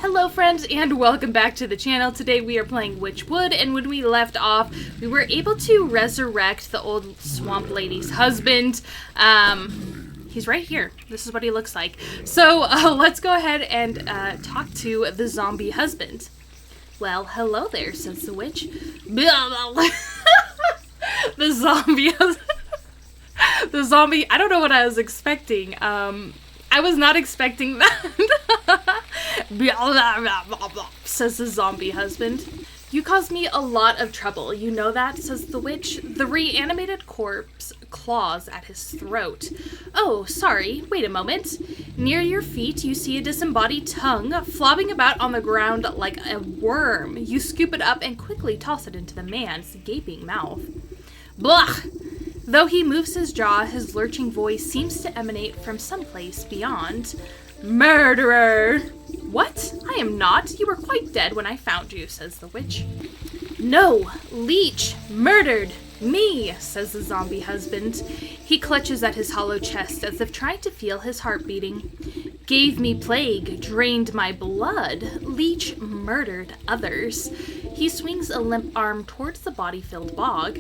Hello friends and welcome back to the channel. Today we are playing Wytchwood, and when we left off we were able to resurrect the old swamp lady's husband. He's right here. This is what he looks like. So let's go ahead and talk to the zombie husband. Well, hello there, says the witch. The zombie, I don't know what I was expecting. I was not expecting that. Says the zombie husband. You caused me a lot of trouble, you know that, says the witch. The reanimated corpse claws at his throat. Oh, sorry, wait a moment. Near your feet, you see a disembodied tongue flopping about on the ground like a worm. You scoop it up and quickly toss it into the man's gaping mouth. Blah! Though he moves his jaw, his lurching voice seems to emanate from someplace beyond. Murderer! What? I am not. You were quite dead when I found you, says the witch. No! Leech! Murdered! Me! Says the zombie husband. He clutches at his hollow chest as if trying to feel his heart beating. Gave me plague, drained my blood. Leech murdered others. He swings a limp arm towards the body-filled bog.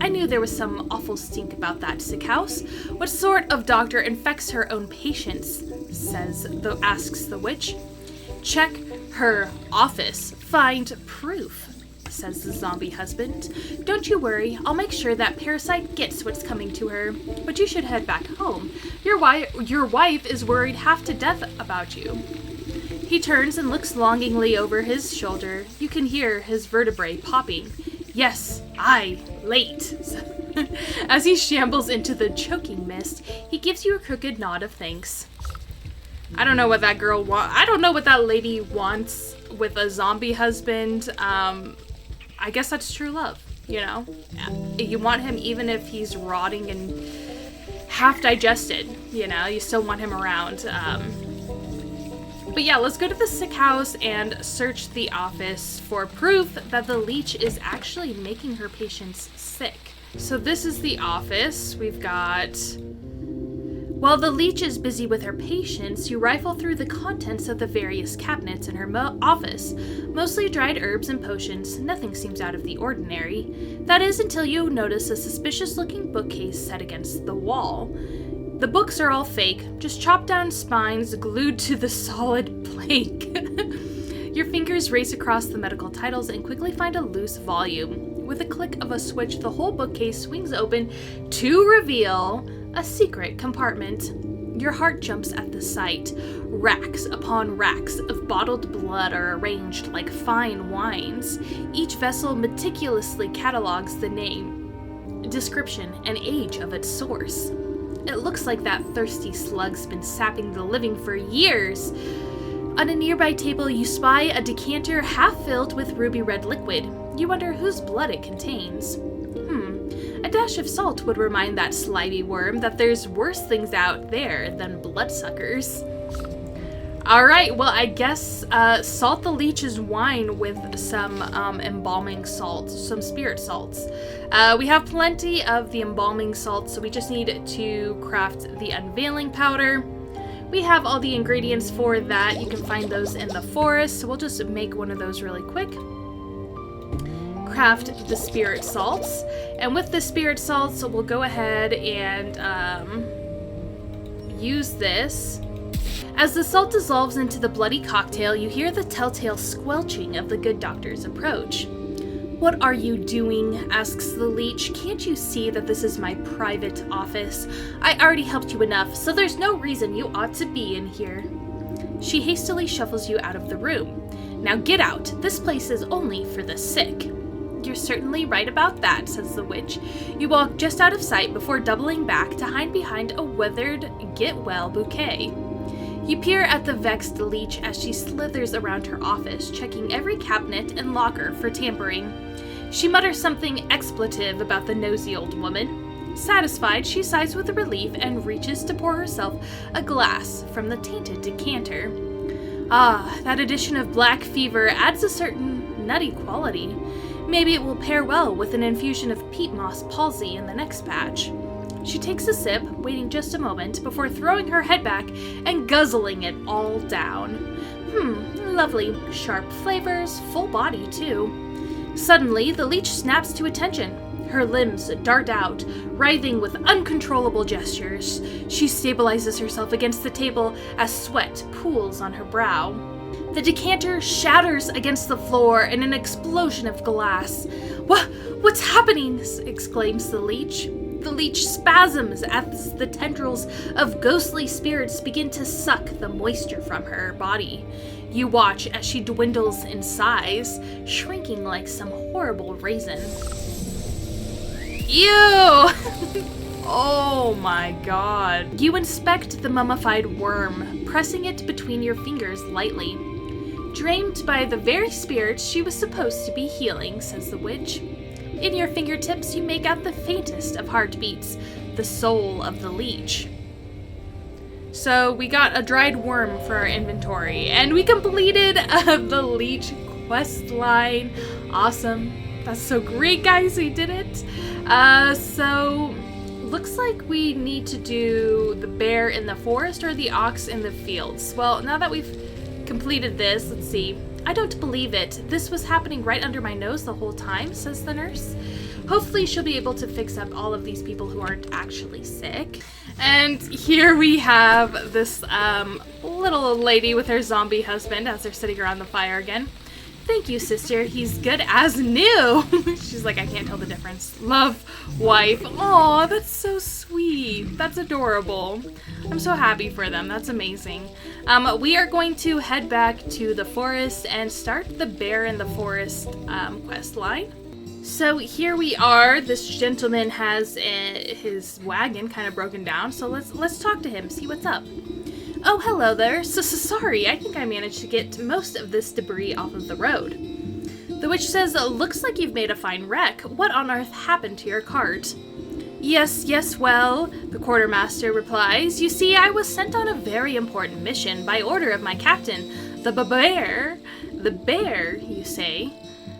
I knew there was some awful stink about that sick house. What sort of doctor infects her own patients? Asks the witch. Check her office. Find proof, says the zombie husband. Don't you worry, I'll make sure that parasite gets what's coming to her. But you should head back home. Your wife is worried half to death about you. He turns and looks longingly over his shoulder. You can hear his vertebrae popping. Yes, late. As he shambles into the choking mist, he gives you a crooked nod of thanks. I don't know what that girl wants. I don't know what that lady wants with a zombie husband. I guess that's true love, you know? You want him even if he's rotting and half digested, you know? You still want him around. But yeah, let's go to the sick house and search the office for proof that the leech is actually making her patients sick. So this is the office. We've got... While the leech is busy with her patients, you rifle through the contents of the various cabinets in her office. Mostly dried herbs and potions. Nothing seems out of the ordinary. That is until you notice a suspicious-looking bookcase set against the wall. The books are all fake, just chopped down spines glued to the solid plank. Your fingers race across the medical titles and quickly find a loose volume. With a click of a switch, the whole bookcase swings open to reveal a secret compartment. Your heart jumps at the sight. Racks upon racks of bottled blood are arranged like fine wines. Each vessel meticulously catalogs the name, description, and age of its source. It looks like that thirsty slug's been sapping the living for years. On a nearby table, you spy a decanter half filled with ruby red liquid. You wonder whose blood it contains. A dash of salt would remind that slimy worm that there's worse things out there than bloodsuckers. Alright, well, I guess salt the leech's wine with some embalming salts, some spirit salts. We have plenty of the embalming salts, so we just need to craft the unveiling powder. We have all the ingredients for that. You can find those in the forest, so we'll just make one of those really quick. Craft the spirit salts, and with the spirit salts we'll go ahead and use this. As the salt dissolves into the bloody cocktail, you hear the telltale squelching of the good doctor's approach. What are you doing? Asks the leech. Can't you see that this is my private office? I already helped you enough, so there's no reason you ought to be in here. She hastily shuffles you out of the room. Now get out. This place is only for the sick. You're certainly right about that, says the witch. You walk just out of sight before doubling back to hide behind a withered get-well bouquet. You peer at the vexed leech as she slithers around her office, checking every cabinet and locker for tampering. She mutters something expletive about the nosy old woman. Satisfied, she sighs with relief and reaches to pour herself a glass from the tainted decanter. Ah, that addition of black fever adds a certain nutty quality. Maybe it will pair well with an infusion of peat moss palsy in the next batch. She takes a sip, waiting just a moment before throwing her head back and guzzling it all down. lovely. Sharp flavors, full body too. Suddenly, the leech snaps to attention. Her limbs dart out, writhing with uncontrollable gestures. She stabilizes herself against the table as sweat pools on her brow. The decanter shatters against the floor in an explosion of glass. What's happening?" exclaims the leech. The leech spasms as the tendrils of ghostly spirits begin to suck the moisture from her body. You watch as she dwindles in size, shrinking like some horrible raisin. Ew! Oh my god. You inspect the mummified worm, pressing it between your fingers lightly. "Drained by the very spirits she was supposed to be healing," says the witch. In your fingertips, you make out the faintest of heartbeats, the soul of the leech. So we got a dried worm for our inventory, and we completed the leech quest line. Awesome. That's so great, guys. We did it. So looks like we need to do the bear in the forest or the ox in the fields. Well, now that we've completed this, let's see. "I don't believe it. This was happening right under my nose the whole time," says the nurse. Hopefully she'll be able to fix up all of these people who aren't actually sick. And here we have this little lady with her zombie husband as they're sitting around the fire again. "Thank you, sister. He's good as new." She's like, "I can't tell the difference." Love, wife. Aw, that's so sweet. That's adorable. I'm so happy for them. That's amazing. We are going to head back to the forest and start the bear in the forest quest line. So here we are. This gentleman has his wagon kind of broken down. So let's talk to him, see what's up. "Oh, hello there. Sorry, I think I managed to get most of this debris off of the road." The witch says, "Looks like you've made a fine wreck. What on earth happened to your cart?" Yes, well, the quartermaster replies. "You see, I was sent on a very important mission by order of my captain, the bear." "The bear, you say?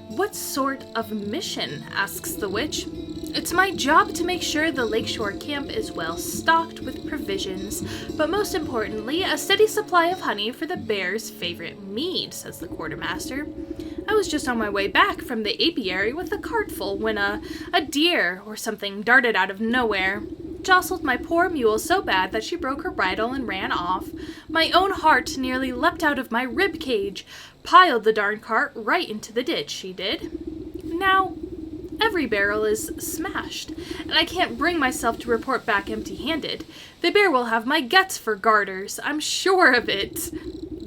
What sort of mission?" asks the witch. "It's my job to make sure the lakeshore camp is well stocked with provisions, but most importantly, a steady supply of honey for the bear's favorite mead," says the quartermaster. "I was just on my way back from the apiary with a cart full when a deer or something darted out of nowhere. Jostled my poor mule so bad that she broke her bridle and ran off. My own heart nearly leapt out of my rib cage. Piled the darn cart right into the ditch, she did. Now, every barrel is smashed, and I can't bring myself to report back empty-handed. The bear will have my guts for garters, I'm sure of it."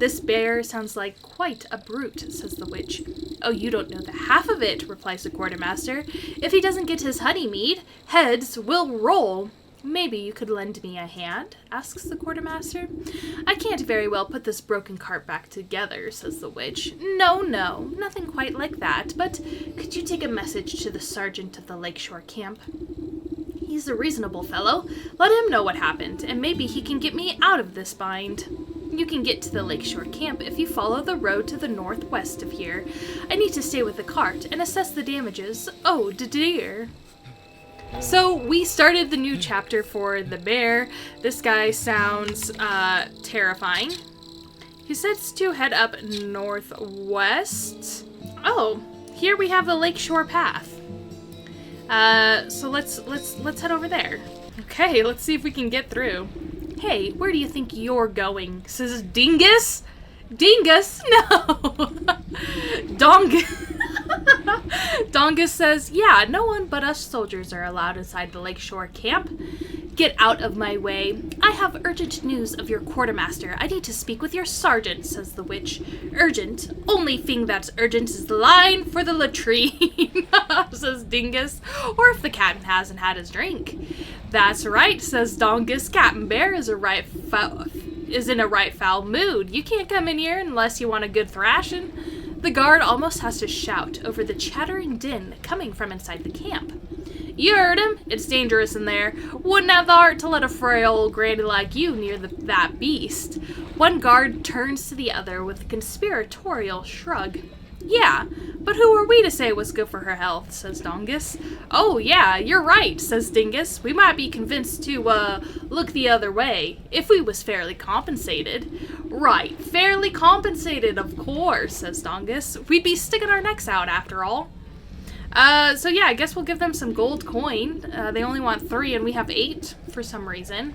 "This bear sounds like quite a brute," says the witch. "Oh, you don't know the half of it," replies the quartermaster. "If he doesn't get his honey mead, heads will roll." "Maybe you could lend me a hand?" asks the quartermaster. "I can't very well put this broken cart back together," says the witch. No, nothing quite like that, but could you take a message to the sergeant of the lakeshore camp? He's a reasonable fellow. Let him know what happened, and maybe he can get me out of this bind. You can get to the lakeshore camp if you follow the road to the northwest of here. I need to stay with the cart and assess the damages. Oh, dear." So we started the new chapter for the bear. This guy sounds terrifying. He says to head up northwest. Oh, here we have the lakeshore path. So let's head over there. Okay, let's see if we can get through. "Hey, where do you think you're going?" says Dingus. Dingus? No. Dongus says, "Yeah, no one but us soldiers are allowed inside the lakeshore camp. Get out of my way. I have urgent news of your quartermaster. I need to speak with your sergeant," says the witch. "Urgent? Only thing that's urgent is the line for the latrine," says Dingus. "Or if the captain hasn't had his drink." "That's right," says Dongus. "Captain Bear is in a right foul mood. You can't come in here unless you want a good thrashing." The guard almost has to shout over the chattering din coming from inside the camp. "You heard him. It's dangerous in there. Wouldn't have the heart to let a frail old granny like you near that beast." One guard turns to the other with a conspiratorial shrug. "Yeah, but who are we to say what's good for her health?" says Dongus. "Oh, yeah, you're right," says Dingus. "We might be convinced to, look the other way, if we was fairly compensated. Right, fairly compensated, of course, says Dongus. We'd be sticking our necks out after all. So yeah, I guess we'll give them some gold coin. They only want 3 and we have 8 for some reason.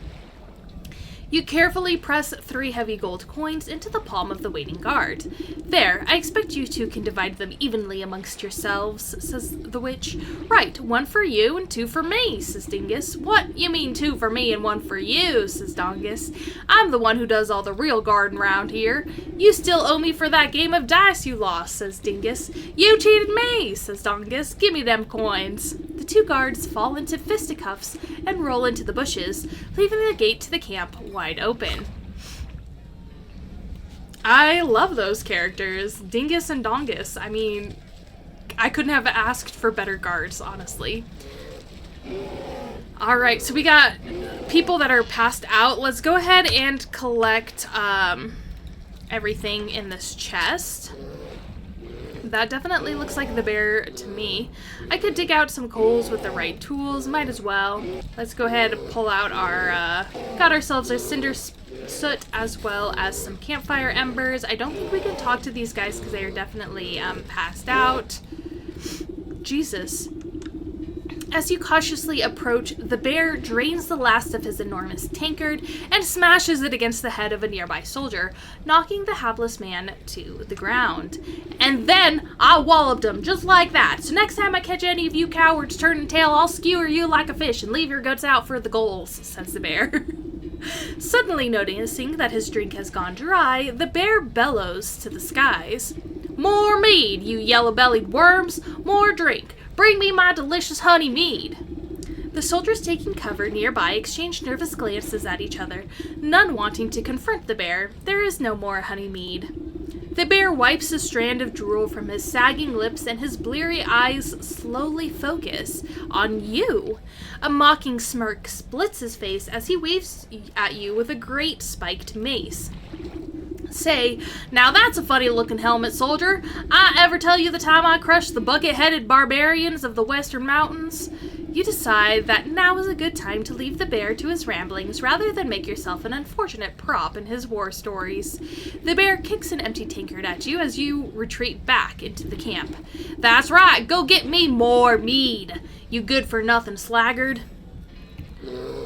You carefully press 3 heavy gold coins into the palm of the waiting guard. There, I expect you two can divide them evenly amongst yourselves, says the witch. Right, 1 for you and 2 for me, says Dingus. What? You mean 2 for me and 1 for you, says Dongus. I'm the one who does all the real guarding round here. You still owe me for that game of dice you lost, says Dingus. You cheated me, says Dongus. Give me them coins. The 2 guards fall into fisticuffs and roll into the bushes, leaving the gate to the camp wide open. I love those characters, Dingus and Dongus. I mean, I couldn't have asked for better guards, honestly. Alright, so we got people that are passed out. Let's go ahead and collect everything in this chest. That definitely looks like the bear to me. I could dig out some coals with the right tools, might as well. Let's go ahead and pull out our, got ourselves our cinder soot as well as some campfire embers. I don't think we can talk to these guys because they are definitely passed out. Jesus. As you cautiously approach, the bear drains the last of his enormous tankard and smashes it against the head of a nearby soldier, knocking the hapless man to the ground. And then I walloped him just like that. So next time I catch any of you cowards turning tail, I'll skewer you like a fish and leave your guts out for the goals, says the bear. Suddenly noticing that his drink has gone dry, the bear bellows to the skies. More mead, you yellow-bellied worms! More drink! Bring me my delicious honey mead! The soldiers taking cover nearby exchange nervous glances at each other, none wanting to confront the bear. There is no more honey mead. The bear wipes a strand of drool from his sagging lips and his bleary eyes slowly focus on you. A mocking smirk splits his face as he waves at you with a great spiked mace. Say, now that's a funny-looking helmet, soldier. I ever tell you the time I crushed the bucket-headed barbarians of the western mountains? You decide that now is a good time to leave the bear to his ramblings rather than make yourself an unfortunate prop in his war stories. The bear kicks an empty tankard at you as you retreat back into the camp. That's right, go get me more mead, you good-for-nothing slaggard.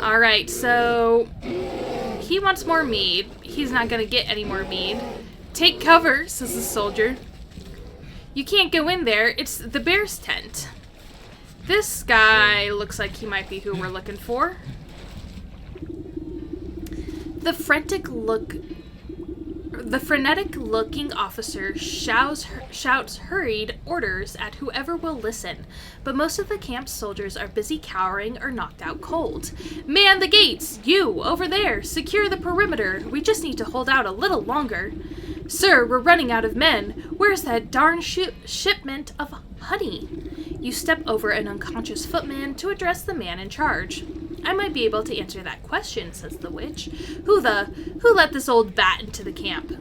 Alright, so he wants more mead. He's not gonna get any more mead. Take cover, says the soldier. You can't go in there. It's the bear's tent. This guy looks like he might be who we're looking for. The frenetic-looking officer shouts hurried orders at whoever will listen, but most of the camp's soldiers are busy cowering or knocked out cold. Man the gates! You, over there! Secure the perimeter! We just need to hold out a little longer. Sir, we're running out of men. Where's that darn shipment of honey? You step over an unconscious footman to address the man in charge. I might be able to answer that question, says the witch. Who let this old bat into the camp?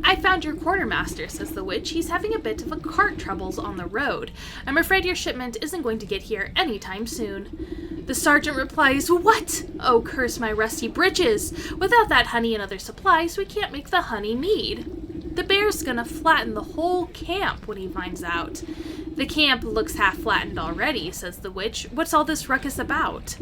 I found your quartermaster, says the witch. He's having a bit of a cart troubles on the road. I'm afraid your shipment isn't going to get here anytime soon. The sergeant replies, What? Oh, curse my rusty breeches! Without that honey and other supplies, we can't make the honey mead. The bear's gonna flatten the whole camp when he finds out. The camp looks half flattened already, says the witch. What's all this ruckus about?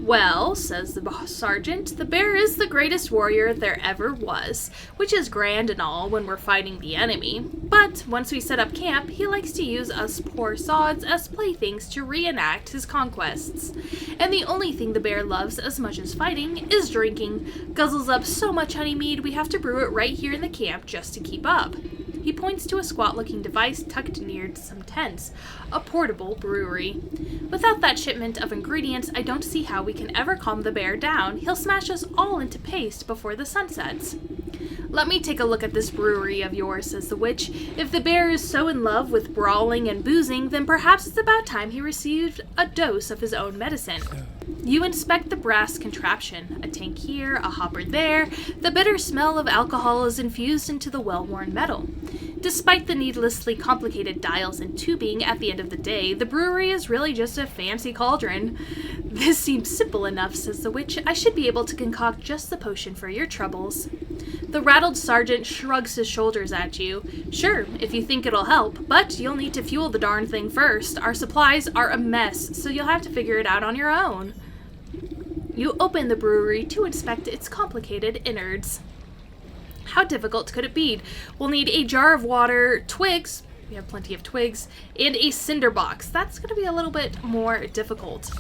Well, says the sergeant, the bear is the greatest warrior there ever was, which is grand and all when we're fighting the enemy. But once we set up camp, he likes to use us poor sods as playthings to reenact his conquests. And the only thing the bear loves as much as fighting is drinking. Guzzles up so much honey mead we have to brew it right here in the camp just to keep up. He points to a squat-looking device tucked near some tents, a portable brewery. Without that shipment of ingredients, I don't see how we can ever calm the bear down. He'll smash us all into paste before the sun sets. Let me take a look at this brewery of yours, says the witch. If the bear is so in love with brawling and boozing, then perhaps it's about time he received a dose of his own medicine. You inspect the brass contraption, a tank here, a hopper there. The bitter smell of alcohol is infused into the well-worn metal. Despite the needlessly complicated dials and tubing, at the end of the day, the brewery is really just a fancy cauldron. This seems simple enough, says the witch. I should be able to concoct just the potion for your troubles. The rattled sergeant shrugs his shoulders at you. Sure, if you think it'll help, but you'll need to fuel the darn thing first. Our supplies are a mess, so you'll have to figure it out on your own. You open the brewery to inspect its complicated innards. How difficult could it be? We'll need a jar of water, twigs, we have plenty of twigs, and a cinder box. That's going to be a little bit more difficult.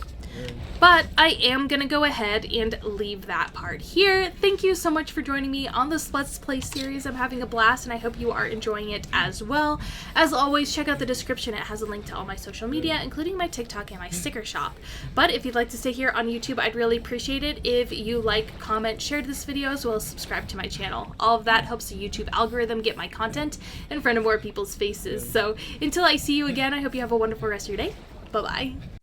But I am going to go ahead and leave that part here. Thank you so much for joining me on this Let's Play series. I'm having a blast and I hope you are enjoying it as well. As always, check out the description. It has a link to all my social media, including my TikTok and my sticker shop. But if you'd like to stay here on YouTube, I'd really appreciate it if you like, comment, share this video, as well as subscribe to my channel. All of that helps the YouTube algorithm get my content in front of more people's faces. So until I see you again, I hope you have a wonderful rest of your day. Bye-bye.